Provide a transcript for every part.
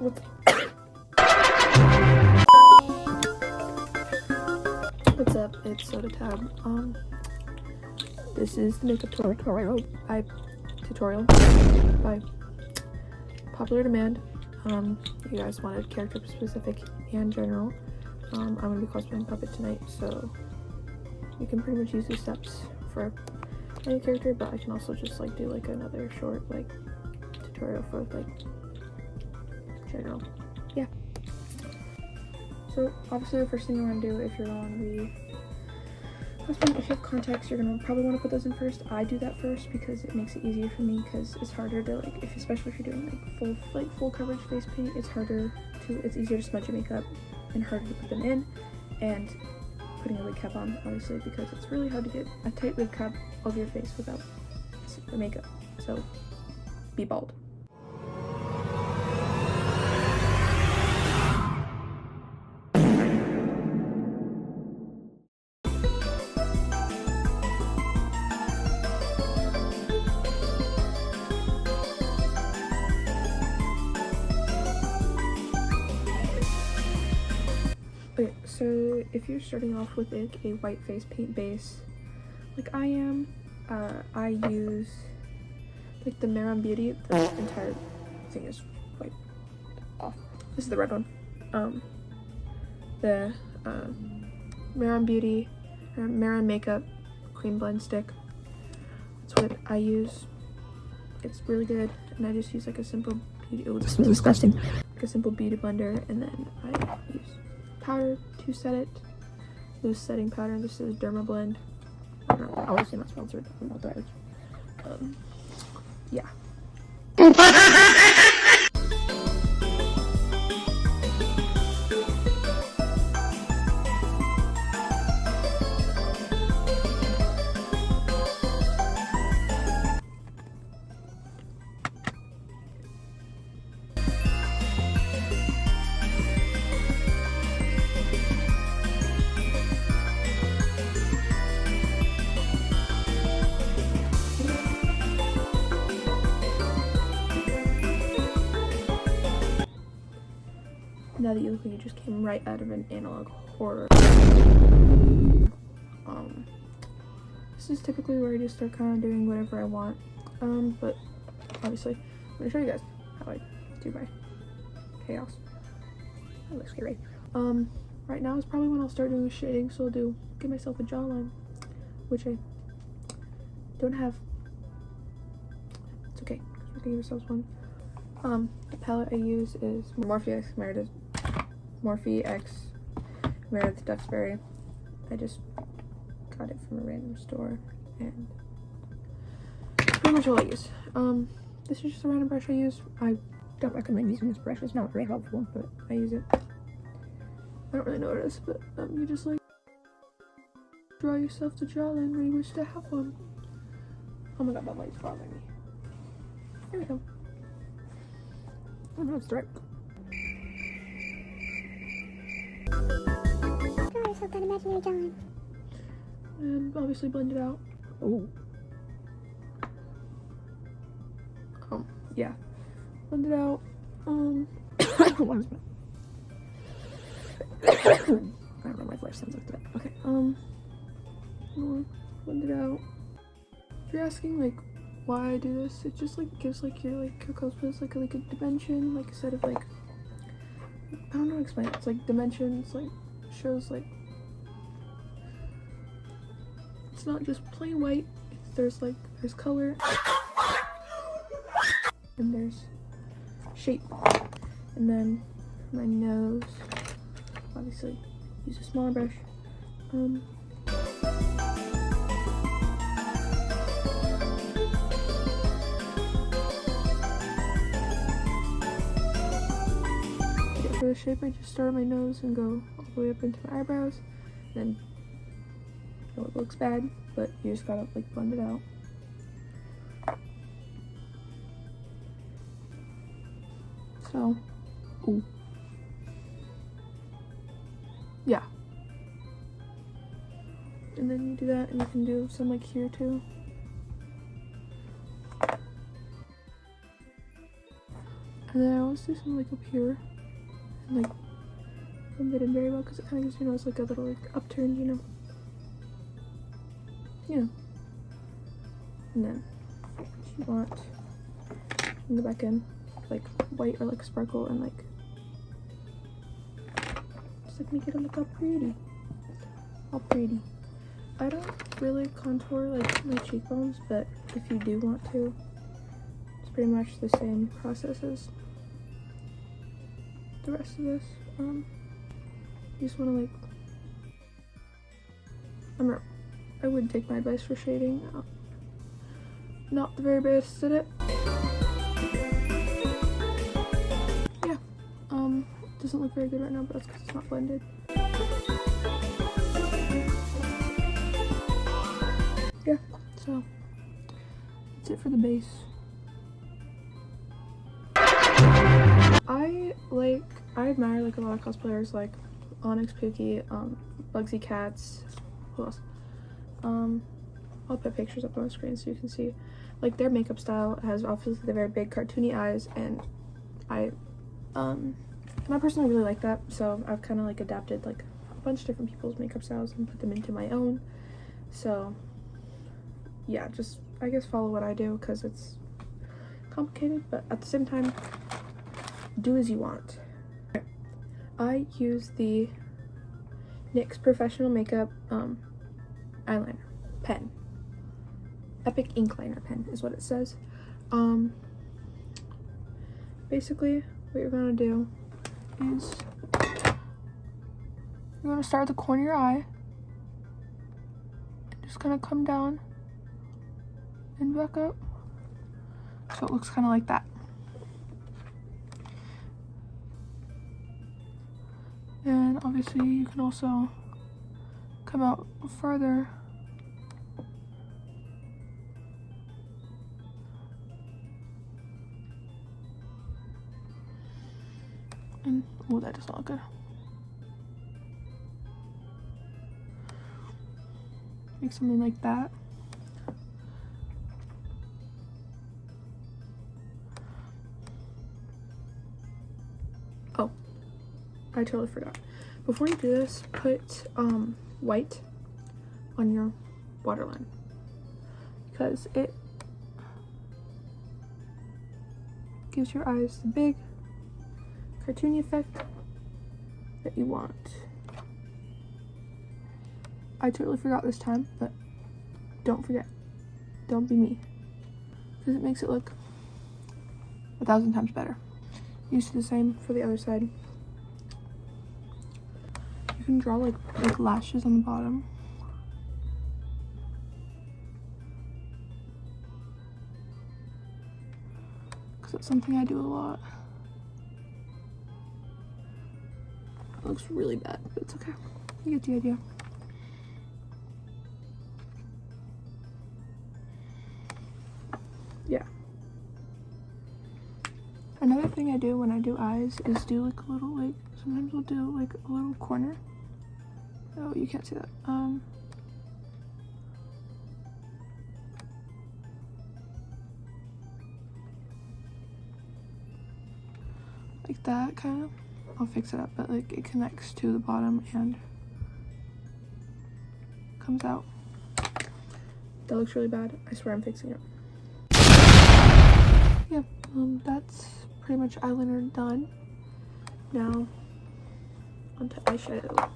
What's up? It's Soda Tab. This is the makeup tutorial by popular demand. You guys wanted character specific and general. I'm gonna be cosplaying Puppet tonight, so you can pretty much use these steps for any character, but I can also just like do like another short like tutorial for like general. Yeah. So obviously the first thing you want to do if you're on the cosplaying, if you have contacts, you're gonna probably want to put those in first. I do that first because it makes it easier for me, because it's harder to like, especially if you're doing like full coverage face paint, it's easier to smudge your makeup and harder to put them in, and putting a wig cap on, obviously, because it's really hard to get a tight wig cap over your face without the makeup. So be bald. Okay, so if you're starting off with like a white face paint base, like I am, I use like the Maron Beauty. The entire thing is white off. This is the red one. The Maron Beauty, Maron Makeup Cream Blend Stick. That's what I use. It's really good, and I just use like a simple beauty. Oh, this smells disgusting. Like a simple beauty blender, and then I use powder to set it. Loose setting powder. This is Derma Blend. Obviously not sponsored. I'm not that. Yeah. Now that you look like you just came right out of an analog horror. This is typically where I just start kind of doing whatever I want. But obviously, I'm gonna show you guys how I do my chaos. That looks scary. Right now is probably when I'll start doing shading, so I'll give myself a jawline, which I don't have. It's okay, we're gonna give ourselves one. The palette I use is Morphe X Meredith Duxbury. I just got it from a random store, and pretty much all I use. This is just a random brush I use. I don't recommend using this brush. It's not very helpful, but I use it. I don't really know what it is, but you just like draw yourself the jawline where you wish to have one. Oh my god, that light's bothering me. There we go. Oh no, it's dark. Draw yourself that imaginary jawline. And obviously blend it out. Oh. Yeah. Blend it out. I don't know, my voice sounds like that. Okay, blend it out. If you're asking like why I do this, it just like gives like your cosplays like a dimension, like instead of like, I don't know how to explain it. It's like dimensions, like shows like it's not just plain white. There's color, and there's shape. And then for my nose, obviously use a smaller brush. For the shape, I just start at my nose and go all the way up into my eyebrows. Then, I know it looks bad, but you just gotta like blend it out. So, ooh. Yeah. And then you do that, and you can do some like here too. And then I always do some like up here, and like don't fit in very well because it kind of gives your nose like a little like upturn, you know. And then you want in the back end like white or like sparkle and like just like make it look all pretty. I don't really contour like my cheekbones, but if you do want to, it's pretty much the same process as the rest of this. You just want to like, I would take my advice for shading. Not the very best at it. Yeah, doesn't look very good right now, but that's because it's not blended. Yeah, so that's it for the base. I admire like a lot of cosplayers like Onyx Pookie, Bugsy Cats, who else? I'll put pictures up on the screen so you can see. Like their makeup style has obviously the very big cartoony eyes, and I personally really like that, so I've kind of like adapted like a bunch of different people's makeup styles and put them into my own. So yeah, just I guess follow what I do because it's complicated, but at the same time, do as you want. I use the NYX Professional Makeup eyeliner pen. Epic ink liner pen is what it says. Basically what you're gonna do is you're gonna start at the corner of your eye and just gonna come down and back up so it looks kind of like that. And obviously you can also come out further and oh, that does not look good. Make something like that. Oh, I totally forgot. Before you do this, put white on your waterline because it gives your eyes the big cartoony effect that you want. I totally forgot this time, but don't forget. Don't be me, because it makes it look 1,000 times better. Use the same for the other side. You can draw like lashes on the bottom. Because that's something I do a lot. It looks really bad, but it's okay. You get the idea. Yeah. Another thing I do when I do eyes is do like a little like, sometimes we'll do like a little corner. Oh, you can't see that. Like that kind of. I'll fix it up, but like it connects to the bottom and comes out. That looks really bad. I swear I'm fixing it. Yeah, that's pretty much eyeliner done. Now onto eyeshadow.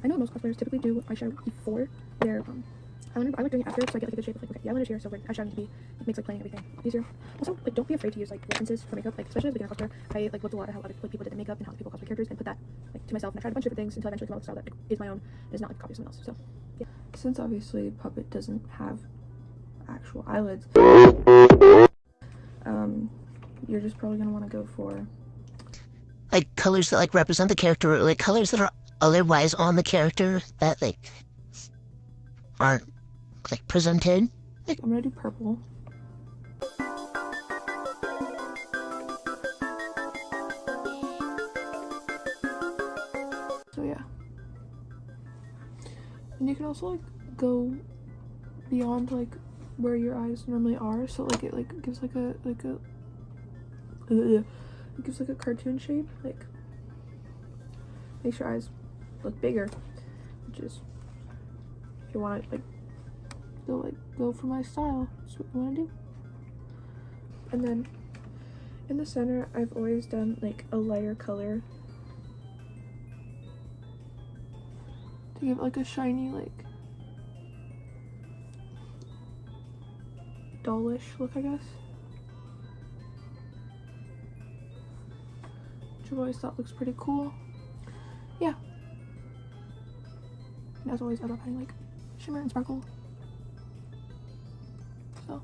I know most cosplayers typically do eyeshadow before their eyeliner, but I like doing it after, so I get like a good shape of like, okay, the eyeliner's here, so when eyeshadow needs to be, it makes like planning everything easier. Also, like don't be afraid to use like references for makeup, like especially as a beginner cosplayer. I like looked a lot at how other like, people did their makeup and how other people cosplay characters and put that like to myself, and I tried a bunch of different things until I eventually came up with a style that like, is my own and is not like a copy of someone else. So yeah. Since obviously Puppet doesn't have actual eyelids, you're just probably gonna want to go for like colors that like represent the character, or like colors that are otherwise on the character that like aren't like presented. I'm gonna do purple. So yeah. And you can also like go beyond like where your eyes normally are, so like it like gives like a It gives like a cartoon shape, like makes your eyes look bigger, which is, if you want to go for my style, that's what you want to do. And then in the center, I've always done like a lighter color to give like a shiny, like dullish look, I guess. Which I've always thought looks pretty cool. Yeah. And as always, I love having like shimmer and sparkle. So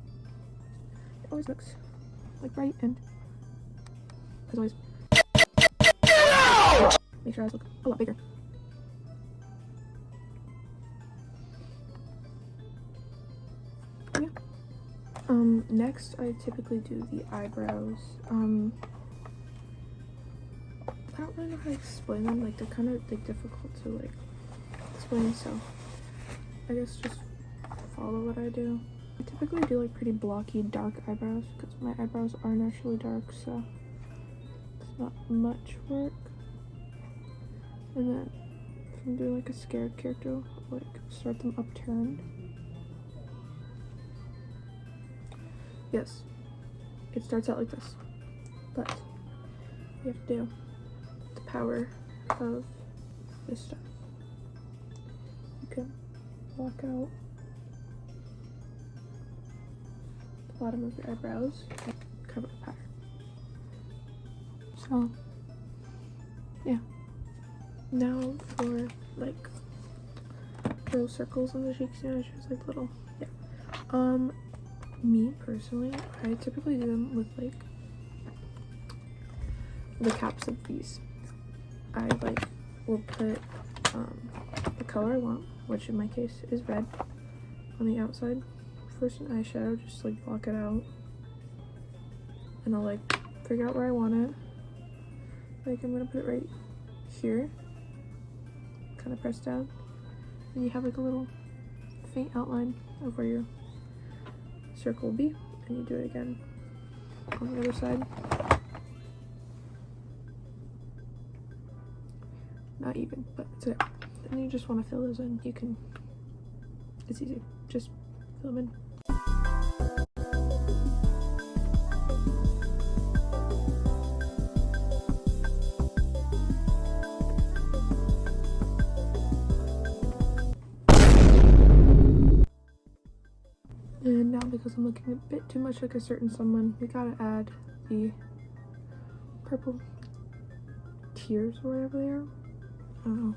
it always looks like bright, and as always, make your eyes look a lot bigger. Yeah. Next I typically do the eyebrows. I don't really know how to explain them, like they're kind of like difficult to like explain, so I guess just follow what I do. I typically do like pretty blocky dark eyebrows because my eyebrows are naturally dark, so it's not much work. And then if I'm doing like a scared character, I'll, like start them upturned. Yes, it starts out like this, but you have to do the power of this stuff. You can block out the bottom of your eyebrows and cover the pattern. So yeah, now for like little circles on the cheeks, you know, just like little, yeah. Me personally, I typically do them with like the caps of these. I like will put the color I want, which in my case is red, on the outside. First an eyeshadow, just like block it out, and I'll like figure out where I want it. Like I'm gonna put it right here, kind of press down, and you have like a little faint outline of where your circle will be, and you do it again on the other side. Not even, but it's okay. Then you just want to fill those in. You can, it's easy, just fill them in. And now, because I'm looking a bit too much like a certain someone, we gotta add the purple tears or whatever they are. I don't know.